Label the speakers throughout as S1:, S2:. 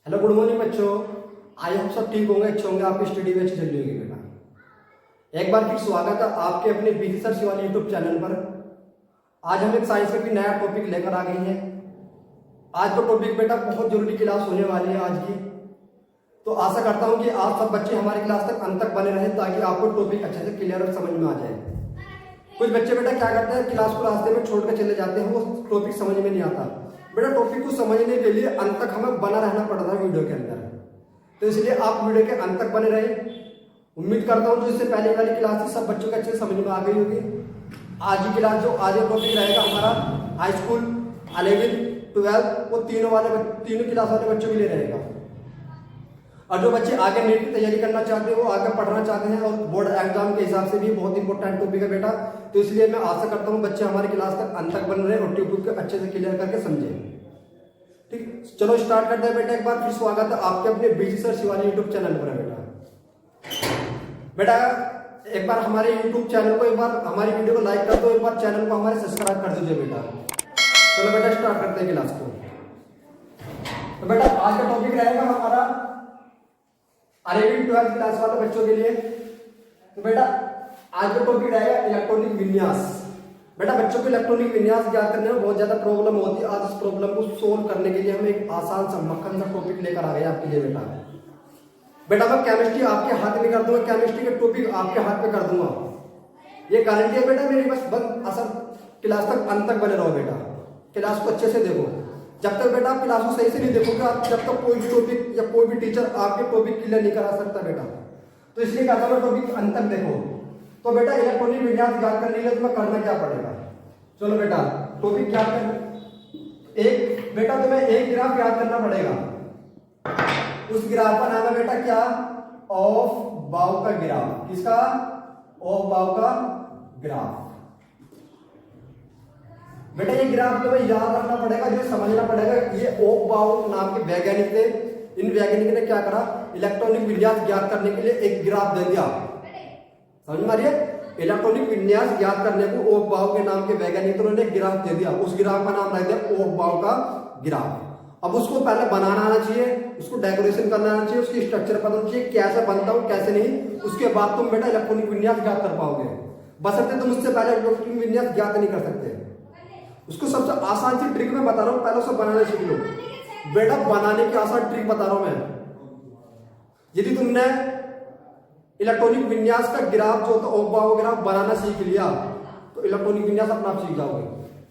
S1: Hello good morning बच्चों। I hope सब ठीक होंगे, अच्छे होंगे, आपकी स्टडी में अच्छी चल रही होगी बेटा। एक बार फिर स्वागत है आपके अपने BC sir Shivali YouTube channel पर। आज हम एक साइंस का भी नया टॉपिक लेकर आ गए हैं। आज का टॉपिक बेटा बहुत जरूरी क्लास होने वाली है आज की, तो आशा करता हूँ कि आप सब बच्चे हमारी क्लास तक अंत तक बने रहें ताकि आपको टॉपिक अच्छे से क्लियर और समझ में आ जाए। कुछ बच्चे बेटा क्या करते हैं, क्लास को रास्ते में छोड़कर चले जाते हैं, वो टॉपिक समझ में नहीं आता। बेटा टॉपिक को समझने के लिए अंत तक हमें बना रहना पड़ता है वीडियो के अंदर, तो इसलिए आप वीडियो के अंत तक बने रहे। उम्मीद करता हूँ जो इससे पहले वाली क्लास थी सब बच्चों को अच्छे समझ में आ गई होगी। आज की क्लास जो आज का टॉपिक रहेगा हमारा हाई स्कूल 11, 12 वो तीनों क्लास वाले बच्चों के लिए रहेगा। और जो बच्चे आगे नीट की तैयारी करना चाहते हैं, वो आगे पढ़ना चाहते हैं और बोर्ड एग्जाम के हिसाब से भी बहुत इंपॉर्टेंट टॉपिक है बेटा, तो इसलिए मैं आशा करता हूँ बच्चे हमारी क्लास तक अंत तक बन रहे और टॉपिक को अच्छे से क्लियर करके समझे। ठीक, चलो स्टार्ट करते हैं बेटा। एक बार फिर स्वागत है आपके अपने BC sir Shivali YouTube channel पर है बेटा। एक बार हमारे यूट्यूब चैनल को, एक बार हमारी वीडियो को लाइक कर दो, एक बार चैनल को हमारे सब्सक्राइब कर दीजिए बेटा। चलो बेटा स्टार्ट करते हैं क्लास को। तो बेटा आज का टॉपिक रहेगा हमारा 11, 12 क्लास वाले बच्चों के लिए। तो बेटा आज का टॉपिक रहेगा इलेक्ट्रॉनिक विन्यास। बेटा बच्चों को इलेक्ट्रॉनिक विन्यास ज्ञात करने में बहुत ज्यादा प्रॉब्लम होती है। आज इस प्रॉब्लम को सोल्व करने के लिए हम एक आसान सा मक्खन सा टॉपिक लेकर आ गए आपके लिए बेटा। बेटा मैं केमिस्ट्री आपके हाथ में कर दूंगा, केमिस्ट्री के टॉपिक आपके हाथ में कर दूंगा, ये गारंटी है बेटा मेरी। बस असल क्लास तक अंत तक बने रहो बेटा, क्लास को अच्छे से देखो। जब तक बेटा आप क्लास को सही से नहीं देखोगे, आप जब तक कोई भी टॉपिक या कोई भी टीचर आपके टॉपिक क्लियर नहीं करा सकता बेटा, तो इसलिए कहता हूं टॉपिक अंत तक देखो। तो बेटा इलेक्ट्रॉनिक विन्यास ज्ञात करने के लिए तुम्हें करना क्या पड़ेगा, चलो बेटा टॉपिक क्या करना। एक बेटा तुम्हें एक ग्राफ याद करना पड़ेगा। उस ग्राफ का नाम है बेटा क्या, ऑफ बाउ का ग्राफ। किसका, ऑफ बाउ का ग्राफ। बेटा ये ग्राफ तुम्हें याद रखना पड़ेगा, जो समझना पड़ेगा। ये ऑफ बाउ नाम के वैज्ञानिक थे। इन वैज्ञानिक ने क्या करा, इलेक्ट्रॉनिक विन्यास ज्ञात करने के लिए एक ग्राफ दे दिया। समझ में आ रही है, इलेक्ट्रॉनिक विन्यास ज्ञात करने को ऑफ बाउ के नाम के वैज्ञानिकों ने ग्राफ दे दिया। उस ग्राफ का नाम रख दिया ऑफ बाउ का ग्राफ। अब उसको पहले बनाना आना चाहिए, उसको डेकोरेशन करना आना चाहिए, उसकी स्ट्रक्चर पता चाहिए कैसे बनता हो कैसे नहीं। उसके बाद तुम बेटा इलेक्ट्रॉनिक विन्यास ज्ञात कर पाओगे। बशर्ते तुम उससे पहले इलेक्ट्रॉनिक विन्यास ज्ञात नहीं कर सकते। उसको सबसे आसान सी ट्रिक में बता रहा हूं, पहले उसे बनाना सीख लो बेटा। बनाने की आसान ट्रिक बता रहा हूं मैं। यदि तुमने इलेक्ट्रॉनिक विन्यास का ग्राफ जो होता है ऑफ बाउ ग्राफ बनाना सीख लिया, तो इलेक्ट्रॉनिक विन्यास अपना आप सीख जाओगे।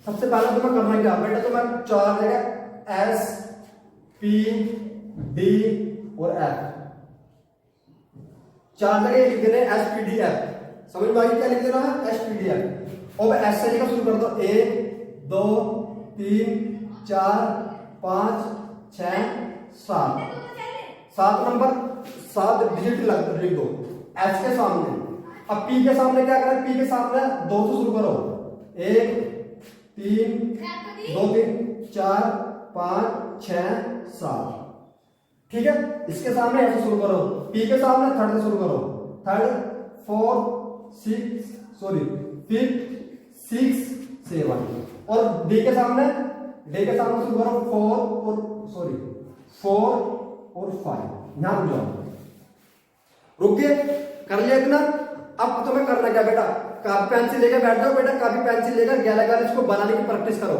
S1: सबसे पहले तुम्हें करना क्या बेटा, तुम्हें 4 जगह S, P, D और F 4 जगह लिख देने S, P, D, F। समझ में आ गई क्या लिख देना है, S, P, D, F। और S से लिखना शुरू कर दो, 1 2 3 4 5 6 7 7 नंबर 7 डिजिट लिख दो H के सामने। अब P के सामने क्या करें, P के सामने 2 से शुरू करो, 1 3 2 3 4 5 6 7। ठीक है, इसके सामने ऐसे शुरू करो। P के सामने 3rd से शुरू करो, 3rd 4 6 सॉरी 5 6 7। और D के सामने शुरू करो 4 और 5। यहां रुक जाओ, रुक गए, कर लिया इतना। अब तुम्हें करना क्या बेटा, कॉपी पेंसिल लेकर बैठ जाओ बेटा। कॉपी पेंसिल लेकर गैलागैल इसको बनाने की प्रैक्टिस करो।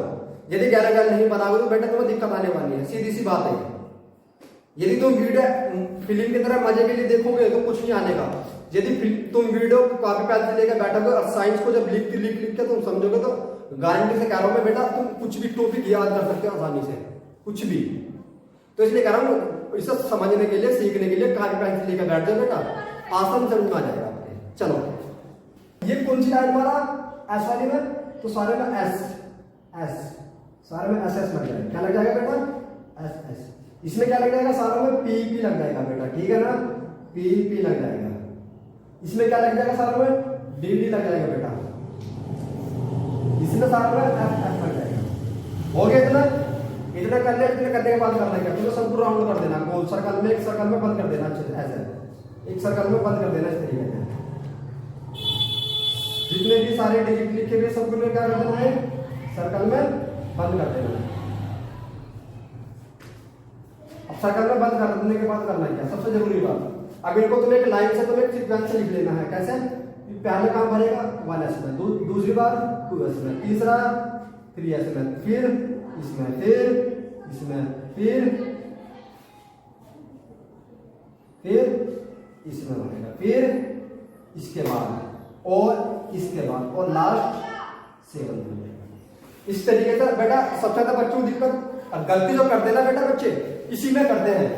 S1: यदि गैलागैल नहीं बनाओगे तो बेटा तुम्हें दिक्कत आने वाली है, सीधी सी बात है। यदि तुम वीडियो फिल्म की तरह मजे के लिए देखोगे तो कुछ नहीं आने का। यदि तुम वीडियो कॉपी पेंसिल लेकर बैठोगे और साइंस को जब लिख के तुम समझोगे, तो गारंटी से कह रहा हूं मैं बेटा, तुम कुछ भी टॉपिक याद कर सकते हो आसानी से, कुछ भी। तो इसलिए कह रहा हूं इसे समझने के लिए, सीखने के लिए कॉपी पेंसिल लेकर बैठ जाओ बेटा, आसान समझ में आ जाएगा आपके। चलो ये कौन सी लाइन हमारा, एस वाली में, तो सारे में एस सारे में एस लग जाएगा। क्या लग जाएगा बेटा, एस। इसमें क्या लग जाएगा, सारों में पी लग जाएगा बेटा, ठीक है ना, पी लग जाएगा। इसमें क्या लग जाएगा, सारों में डी लग जाएगा बेटा। इसमें सारों में एफ लग जाएगा। हो गया इतना कर लिया। इतने करने के बाद करना क्या, तो सबको राउंड कर देना, गोल सर्कल में, एक सर्कल में बंद कर देना, अच्छे से ऐसे एक सर्कल में बंद कर देना इस तरीके से। जितने भी सारे डिजिट लिखे हुए सबको क्या कर देना है, सर्कल में बंद कर देना। सर्कल में बंद करने के बाद करना क्या, सबसे जरूरी बात, अब इनको तुम्हें एक लाइन से तुम्हें सीक्वेंस से लिख लेना है। कैसे? पहले कहाँ भरेगा 1s में, दूसरी बार 2s में, तीसरा 3s में, फिर इसमें, फिर इसमें, फिर इसमें भरेगा, फिर इसके बाद और इसके बाद और लास्ट 7 भरेगा। इस तरीके से बेटा सबसे ज्यादा बच्चों को दिक्कत और गलती जो करते हैं ना बेटा बच्चे इसी में करते हैं,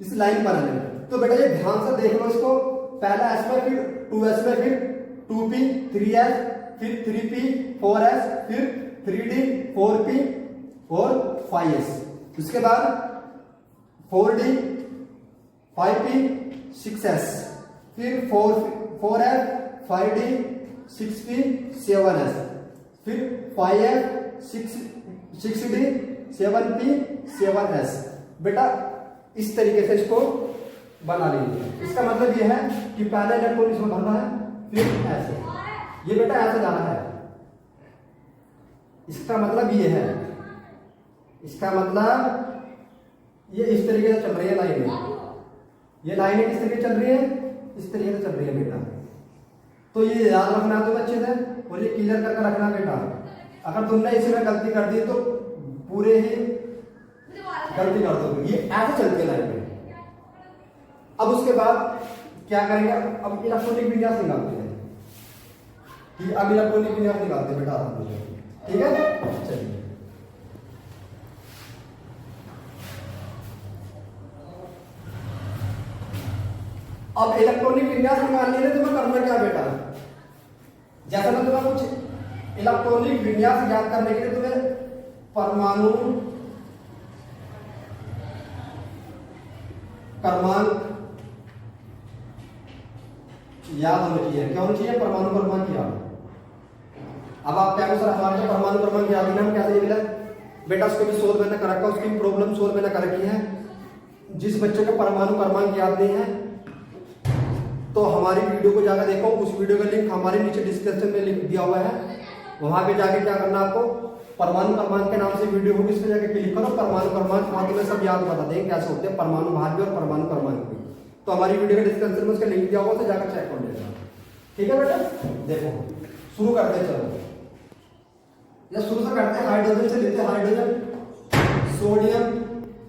S1: इस लाइन पर आने में। तो बेटा ये ध्यान से देख लो इसको, पहला s में, फिर 2s में, फिर 2p, 3s, फिर 3p, 4s, फिर 3d, 4p और 5s, उसके बाद 4d, 5p, 6s, फिर 4f, 5d, 6p, 7s, फिर 5f, 6d, 7p, 7s। बेटा इस तरीके से इसको बना लीजिए। इसका मतलब ये है कि पहले इलेक्ट्रॉन इसमें भरना है, फिर ऐसे, ये बेटा ऐसे जाना है। इसका मतलब ये है, इसका मतलब ये इस तरीके से चल रही है लाइनें, ये लाइनें किस तरीके चल रही है, इस तरीके से चल रही है बेटा। तो ये याद रखना है तुम्हें अच्छे से और ये क्लियर करके रखना बेटा। अगर तुमने इसमें गलती कर दी तो पूरे ही गलती कर दोगे। ये ऐसे चलती है लाइन में। अब उसके बाद क्या करेंगे, अब इलेक्ट्रॉनिक विन्यास निकालते हैं कि अब इलेक्ट्रॉनिक विन्यास निकालते हैं बेटा आराम से, ठीक है। चलिए अब इलेक्ट्रॉनिक विन्यास निकालने के लिए तुम्हें करना क्या बेटा, जैसा मैं तुम्हें कुछ इलेक्ट्रॉनिक विन्यास ज्ञात करने के लिए तुम्हें परमाणु क्रमांक याद होना चाहिए। क्या होना चाहिए? परमाणु क्रमांक याद। अब आप क्या सर हमारे परमाणु क्रमांक याद हम कैसे मिला बेटा, उसको भी सोल्व मैंने कर रखा, उसकी प्रॉब्लम सोल्व मैंने कर रखी है। जिस बच्चे को परमाणु क्रमांक याद नहीं है तो हमारी वीडियो को जाकर देखो, उस वीडियो का लिंक हमारे नीचे डिस्क्रिप्शन में लिख दिया हुआ है, वहां पे जाके क्या करना आपको, परमाणु क्रमांक के नाम से वीडियो होगी, इस पे जाके क्लिक करो, परमाणु क्रमांक वहां तुम्हें सब याद बता देंगे कैसे होते हैं परमाणु भाग्य और परमाणु क्रमांक भी। तो हमारी वीडियो के डिस्क्रिप्शन में उसका लिंक दिया हुआ, तो जाकर चेक कर लेना, ठीक है बेटा। देखो शुरू करते हैं, चलो या शुरू से करते हैं, हाइड्रोजन से लेते हैं, हाइड्रोजन, सोडियम,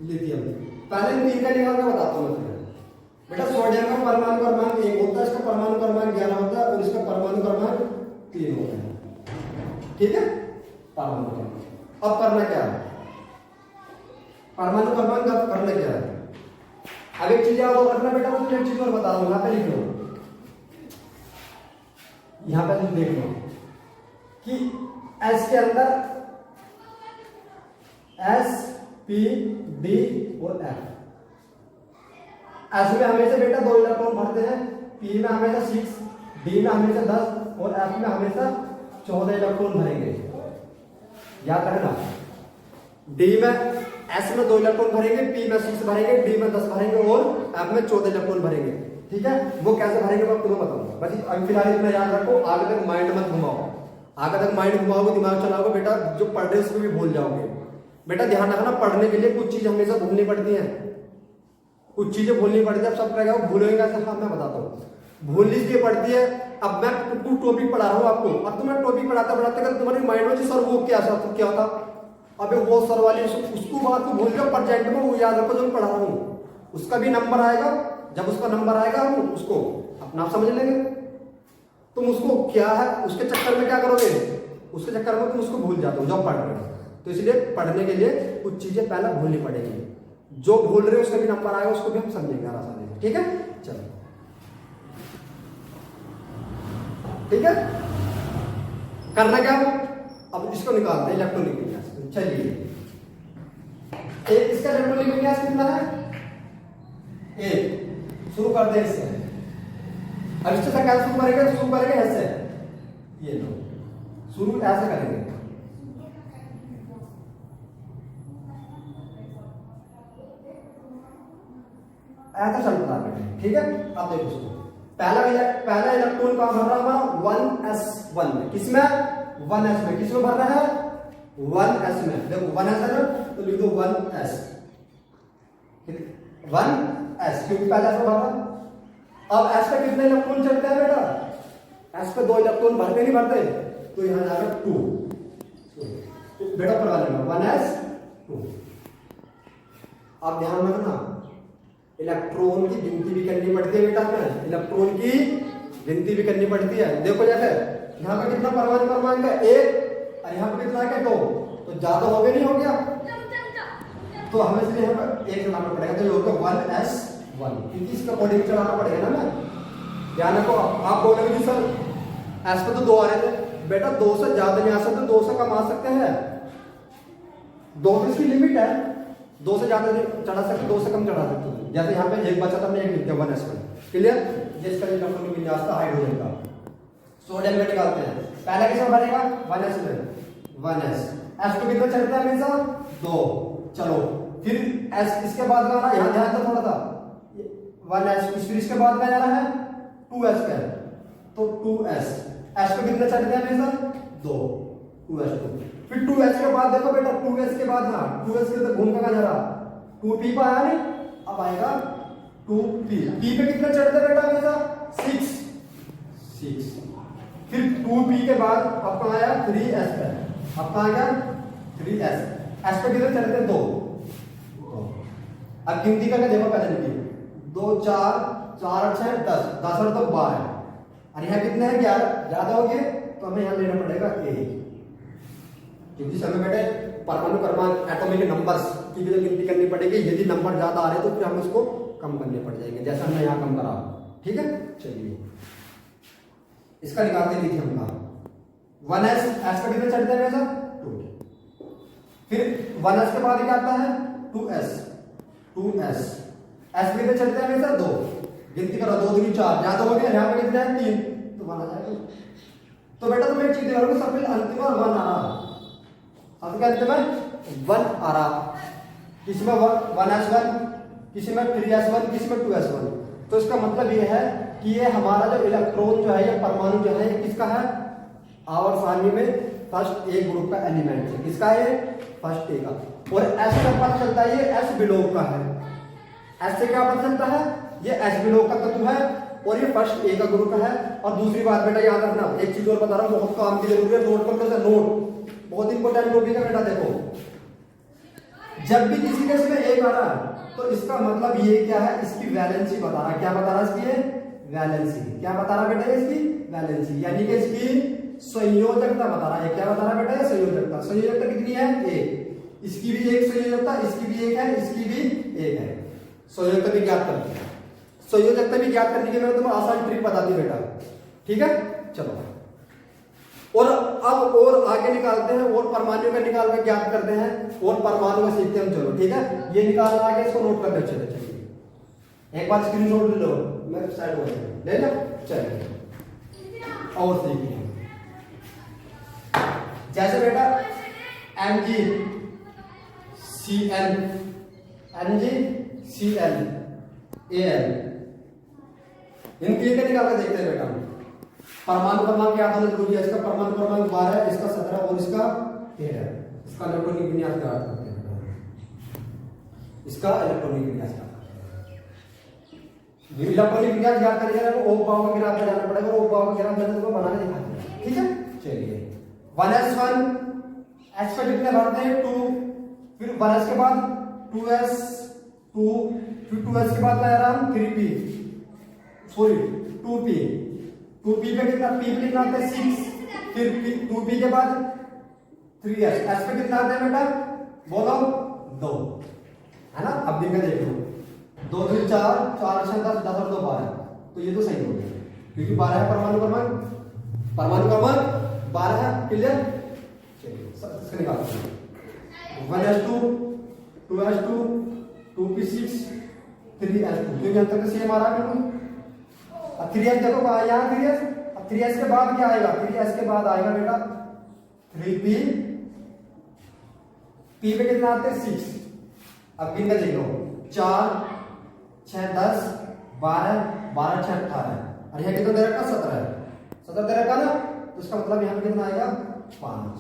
S1: लिथियम। पहले इन तीन का निकाल के बताता हूँ मैं बेटा। सोडियम का परमाणु क्रमांक 1 होता है, इसका परमाणु क्रमांक 11 होता है और इसका परमाणु क्रमांक 3 होता है, ठीक है। परमाणु क्रमांक अब करना क्या है, परमाणु क्रमांक अब करना क्या है। अब एक चीज याद रखना बेटा, मैं एक चीज और बता रहा हूं, यहाँ पे लिख लो, यहाँ पे तुम देख लो कि एस के अंदर एस, पी, डी और एफ। एस में हमेशा बेटा 2 इलेक्ट्रॉन भरते हैं, पी में हमेशा 6, डी में हमेशा 10 और एफ में हमेशा 14 इलेक्ट्रॉन भरेंगे, याद रखना। डी में एस में 2 इलेक्ट्रॉन भरेंगे, पी में 6 भरेंगे, डी में 10 भरेंगे और एफ में 14 इलेक्ट्रॉन भरेंगे, ठीक है। वो कैसे भरेंगे मैं तुम्हें बताऊंगा, बस अभी फिलहाल इतना याद रखो। आगे तक माइंड मत घुमाओ, आगे तक माइंड घुमाओगे, दिमाग चलाओगे बेटा, जो पढ़ रहे उसको भी भूल जाओगे। बेटा ध्यान रखना, पढ़ने के लिए कुछ चीज हमेशा भूलनी पड़ती है, कुछ चीजें भूलनी पड़ती है। अब सब करेगा भूलेंगे कैसे, हाँ मैं बताता हूँ। भूलनी इसलिए पड़ती है, अब मैं टॉपिक पढ़ा रहा हूँ आपको, अब तो मैं टॉपिक पढ़ाता पढ़ाते अगर तुम्हारे माइंड में सर वो क्या था, अबे वो सर वाली उसको बात को भूल जाओ, प्रोजेक्ट में वो याद रखो जो मैं पढ़ा रहा हूँ, उसका भी नंबर आएगा, जब उसका नंबर आएगा हम उसको अपना आप समझ लेंगे। तुम उसको क्या है उसके चक्कर में क्या करोगे, उसके चक्कर में तुम उसको भूल जाते हो जब पढ़ रहे हो। तो इसलिए पढ़ने के लिए कुछ चीजें पहले भूलनी पड़ेगी, जो भूल रहे हो उसका भी नंबर आएगा, उसको भी हम समझेंगे आसानी से, ठीक है। चलो ठीक है, करना क्या, अब इसको निकालते हैं इलेक्ट्रॉनिक विन्यास। चलिए एक इसका इलेक्ट्रॉनिक विन्यास कितना है, 1। शुरू कर दे इससे, अब इससे कैसे शुरू करेंगे, शुरू करेंगे ऐसे, ये लो शुरू ऐसे करेंगे, ऐसा चलता है, ठीक है। अब देखो इसको, पहला इलेक्ट्रॉन कहां भर रहा है, 1s1 में, किसमें 1s में, किसमें भर रहा है 1s में। देखो 1s है ना, तो लिख दो 1s, 1s, क्योंकि पहले से भरा। अब s पे कितने इलेक्ट्रॉन चढ़ते हैं बेटा? s पे 2 इलेक्ट्रॉन भरते नहीं भरते, तो यहां जाएगा 2 बेटा पढ़वा लेना 1s 2। अब ध्यान रखना इलेक्ट्रॉन की गिनती भी करनी पड़ती है बेटा, में इलेक्ट्रॉन की गिनती भी करनी पड़ती है। देखो जैसे यहाँ पे कितना परमाणु क्रमांक है 1 और यहाँ पे कितना है 2, तो ज्यादा हो गया नहीं हो गया, तो हमें इसलिए यहाँ पर 1 चढ़ाना पड़ेगा, तो ये होगा 1s1, क्योंकि इसका कोडिंग चढ़ाना पड़ेगा ना। मैं ध्यान रखो, आप बोलोगे कि सर s पे तो 2 आ रहे थे, बेटा 2 से ज्यादा नहीं आ सकते, 2 से कम आ सकते हैं, 2 की इसकी लिमिट है, 2 से ज्यादा चढ़ा सकते, 2 से कम चढ़ा सकते। जैसे यहाँ पे एक बचा था, हमने एक लिख दिया 1s1, क्लियर। जिसका इलेक्ट्रॉनिक विन्यास था हाइड्रोजन का, सोडियम में निकालते हैं। पहला किसमें भरेगा 1s में 1s, s पे कितना चढ़ता है हमेशा 2। चलो फिर s इसके बाद का ना, यहाँ ध्यान दो थोड़ा सा, 1s फिर इसके बाद का जाना है 2s का, तो 2s, s पे कितने चढ़ते हैं हमेशा 2, 2s2। फिर 2s के बाद देखो बेटा, 2s के बाद ना 2s के तो घूम का जा रहा 2p पर आया नहीं, अब आएगा 2p, p पे कितने चढ़ते हैं बेटा हमेशा 6। फिर 2p के बाद आपका आया 3s पे, आपका आ गया 3s, s पे कितने चढ़ते हैं 2। अब गिनती करके देखो पहले इनकी 2 4 4 6 10, 10 और 2 12, और यहाँ कितने हैं 11, ज्यादा हो गए तो हमें यहाँ लेना पड़ेगा 1, क्योंकि समय बेटे परमाणु क्रमांक एटॉमिक नंबर्स की भी गिनती करनी पड़ेगी। यदि नंबर ज्यादा आ रहे तो फिर हम उसको कम करने पड़ जाएंगे, जैसा हमने यहाँ कम करा, ठीक है। चलिए इसका निकालते लीजिए हमका 1s, s पे कितने चढ़ते हैं वैसा 2, फिर 1s के बाद क्या आता है 2s, s पे कितने चढ़ते हैं वैसा 2, गिनती करो 2 3 4, ज्यादा हो गया, यहाँ पे कितने हैं 3, तो 1 आ जाएगा। तो बेटा तुम एक चीज देखो, सब अंतिम 1 आ रहा, अब क्या अंतिम में 1 आ रहा, किसी में 1s1, किसी में 3s1, किसी में 2s1। तो इसका मतलब ये है कि ये हमारा जो इलेक्ट्रॉन जो है, ये परमाणु जो है, ये किसका है आवर्त सारणी में फर्स्ट ए ग्रुप का एलिमेंट है, किसका है फर्स्ट ए का। और s का पता चलता है ये s बिलोंग का है, s से क्या पता चलता है ये s बिलोंग का तत्व है, और ये फर्स्ट ए का ग्रुप है। और दूसरी बात बेटा याद रखना, एक चीज और बता रहा हूँ, बहुत काम की जरूरी है, नोट कर लो, नोट बहुत इंपॉर्टेंट टॉपिक है बेटा। देखो जब भी किसी केस में एक आ रहा है तो इसका मतलब ये क्या है, इसकी वैलेंसी बता रहा, क्या बता रहा इसकी है वैलेंसी, क्या बता रहा बेटा इसकी वैलेंसी, यानी कि इसकी संयोजकता बता रहा है। क्या बता रहा बेटा संयोजकता, संयोजकता कितनी है 1, इसकी भी एक संयोजकता, इसकी भी एक है, इसकी भी एक है। संयोजकता भी ज्ञात करनी है, संयोजकता भी ज्ञात करने के लिए तुम्हें आसान ट्रिक बता दी बेटा, ठीक है। चलो और अब और आगे निकालते हैं, और परमाणु का निकाल कर ज्ञात करते हैं, और परमाणु का सीखते हैं। चलो ठीक है, ये निकालना आगे, इसको नोट कर लो। चलिए एक बार स्क्रीनशॉट ले लो, मैं साइड हो ले लो। चलिए और सीखिए, जैसे बेटा MgCl इन तीन का निकाल कर देखते हैं बेटा। परमाणु क्रमांक क्या होना जरूरी है, इसका परमाणु क्रमांक 12, इसका 17 और इसका 13। इसका इलेक्ट्रॉनिक विन्यास ज्ञात करते हैं, इसका इलेक्ट्रॉनिक विन्यास इलेक्ट्रॉनिक विन्यास ज्ञात करेंगे तो ओम पावर का ग्राफ पे जाना पड़ेगा, ओम पावर का ग्राफ मैंने तुम्हें बना के दिखाते हैं, ठीक है। चलिए 1s1, s पे कितने भरते हैं 2, फिर 1s के बाद 2s2, फिर 2s के बाद लाया हम 3p, सॉरी 2p, 2p पे कितना p पे कितना आता है 6, फिर 2p के बाद 3s, s पे कितना आता है बेटा बोलो 2, है ना। अब दिन का देख लो, 2 3 4 4 6 10 10 और 2 12, तो ये तो सही हो गया क्योंकि 12 है परमाणु क्रमांक 12 है, क्लियर। चलिए इसका निकालते हैं 1s2, 2s2, 2p6, 3s2, क्योंकि यहां तक सेम आ रहा है बिल्कुल। अब 3s देखो कहां, यहां 3s, अब 3s के बाद क्या आएगा, 3s के बाद आएगा बेटा 3p, p पे कितना आते हैं 6। अब गिन के देख लो 4 6 10 12 12 6 18, और यहां कितना दे रखा 17 दे रखा ना, तो इसका मतलब यहां पे कितना आएगा 5,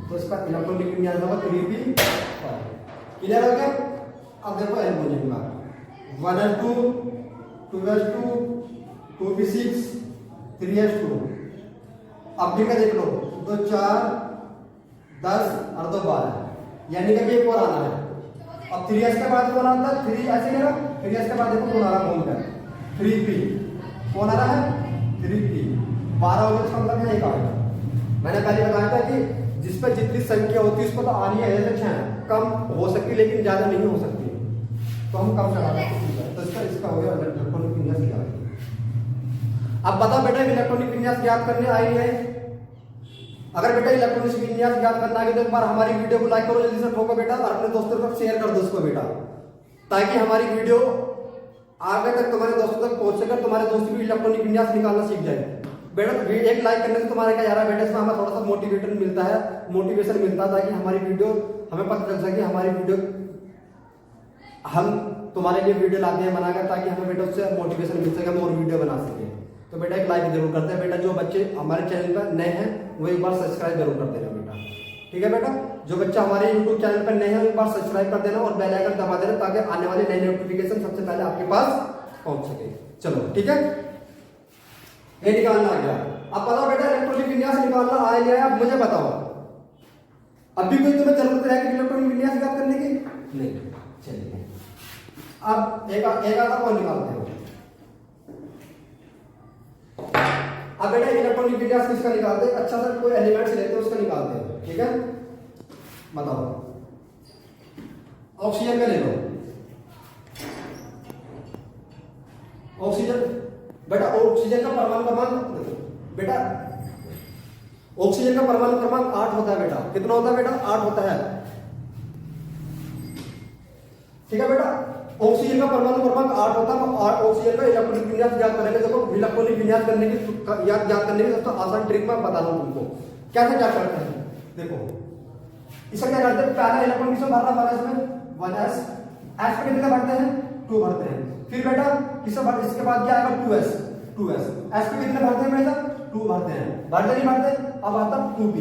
S1: तो इसका इलेक्ट्रॉनिक विन्यास होगा 3p5, क्लियर हो गया। अब देखो एल्यूमीनियम का 1s2 2s2 2p6 3s2। अब भी का देख लो, 2 4 10 और 2 12, यानी कि ये 4 आना है। अब 3s के बाद कौन आता है? 3 ऐसे करेगा, 3s के बाद देखो कौन आ रहा है, घूमकर 3p, कौन आ रहा है? 3p। 12 हो गया, इसका मतलब है 1 आएगा। मैंने पहले बताया था कि जिस पर जितनी संख्या होती है उस पर तो आनी है, अच्छा है, कम हो सकती लेकिन ज्यादा नहीं हो सकती, तो हम कम चला सकते हैं। तो इसका हो गया इलेक्ट्रॉनिक विन्यास ज्ञात। अब बताओ बेटा इलेक्ट्रॉनिक विन्यास ज्ञात करने आई है। अगर बेटा इलेक्ट्रॉनिक विन्यास ज्ञात करना है तो एक बार हमारी वीडियो को लाइक करो, जल्दी से ठोको बेटा, और अपने दोस्तों को शेयर कर दो उसको बेटा, ताकि हमारी वीडियो आगे तक तुम्हारे दोस्तों तक पहुंच सके, तुम्हारे दोस्त भी इलेक्ट्रॉनिक विन्यास निकालना सीख जाए बेटा। एक लाइक करने से तुम्हारे क्या जा रहा है बेटा, इसमें हमें थोड़ा सा मोटिवेशन मिलता है, ताकि हमारी वीडियो हमें पता चल सके, हमारी वीडियो हम तुम्हारे लिए वीडियो लाते हैं बनाकर, ताकि हमें बेटा उससे मोटिवेशन मिल सके, हम और वीडियो बना सके। तो बेटा एक लाइक जरूर करते हैं बेटा, जो बच्चे हमारे चैनल पर नए हैं वो एक बार सब्सक्राइब जरूर कर देना बेटा, ठीक है बेटा। जो बच्चा हमारे यूट्यूब चैनल पर नए हैं एक बार सब्सक्राइब कर देना और बेल आइकन दबा देना, ताकि आने वाले नए नोटिफिकेशन सबसे पहले आपके पास पहुंच सके। चलो ठीक है, ये निकालना आ गया। अब बताओ बेटा इलेक्ट्रॉनिक विन्यास निकालना आ गया, अब मुझे बताओ अभी कोई तुम्हें जरूरत है कि इलेक्ट्रॉनिक विन्यास ज्ञात करने की? नहीं। चलिए अब एक आधा कौन निकालते हो। अब बेटा इलेक्ट्रॉनिक विन्यास किसका निकालते हैं? अच्छा सा कोई एलिमेंट्स लेते हैं उसका निकालते हैं, ठीक है। बताओ ऑक्सीजन का ले लो। ऑक्सीजन बेटा, ऑक्सीजन का परमाणु क्रमांक बेटा, ऑक्सीजन का परमाणु क्रमांक 8 होता है बेटा। कितना होता है बेटा? 8 होता है, ठीक है बेटा। ऑक्सीजन का परमाणु क्रमांक 8 होता है। ऑक्सीजन का इलेक्ट्रॉनिक विन्यास ज्ञात करेंगे। देखो इलेक्ट्रॉनिक विन्यास करने की ज्ञात करने की सबसे आसान ट्रिक मैं बता रहा हूं तुमको, कैसे क्या करते हैं। देखो इसका क्या करते हैं, पहला इलेक्ट्रॉन किसमें भरना वाला, इसमें 1s, s पे कितने भरते हैं? 2 भरते हैं। फिर बेटा इसके बाद क्या आएगा? 2s, s पे कितने भरते हैं बेटा? 2 भरते हैं। भरते नहीं भरते? अब आता 2p,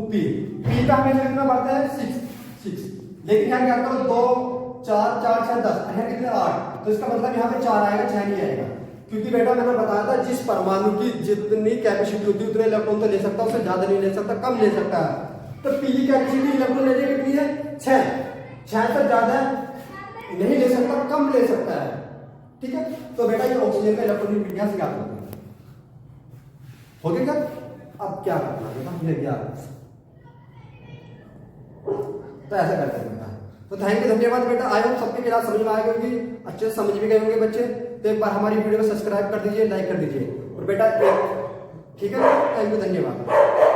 S1: p पे हमें कितना भरते हैं? 6। लेकिन यहाँ क्या करो, 2 4 4 6 10, यहाँ कितने? 8। तो इसका मतलब यहाँ पे 4 आएगा, 6 नहीं आएगा, क्योंकि बेटा मैंने बताया था जिस परमाणु की जितनी कैपेसिटी होती है उतने इलेक्ट्रॉन तो ले सकता है, उससे ज्यादा नहीं ले सकता, कम ले सकता है। तो पी की कैपेसिटी इलेक्ट्रॉन लेने कितनी है? 6 से ज्यादा नहीं ले सकता, कम ले सकता है, ठीक है। तो बेटा ये ऑक्सीजन का इलेक्ट्रॉनिक विन्यास ज्ञात होगा, हो गया क्या? अब क्या करना बेटा, ये ज्ञात, तो ऐसा करते हैं बेटा। तो थैंक यू, धन्यवाद बेटा। आई होप सबके क्लास समझ में आएगी होगी, अच्छे से समझ भी गए होंगे बच्चे। तो एक बार हमारी वीडियो को सब्सक्राइब कर दीजिए, लाइक कर दीजिए, और बेटा ठीक है, थैंक यू, धन्यवाद।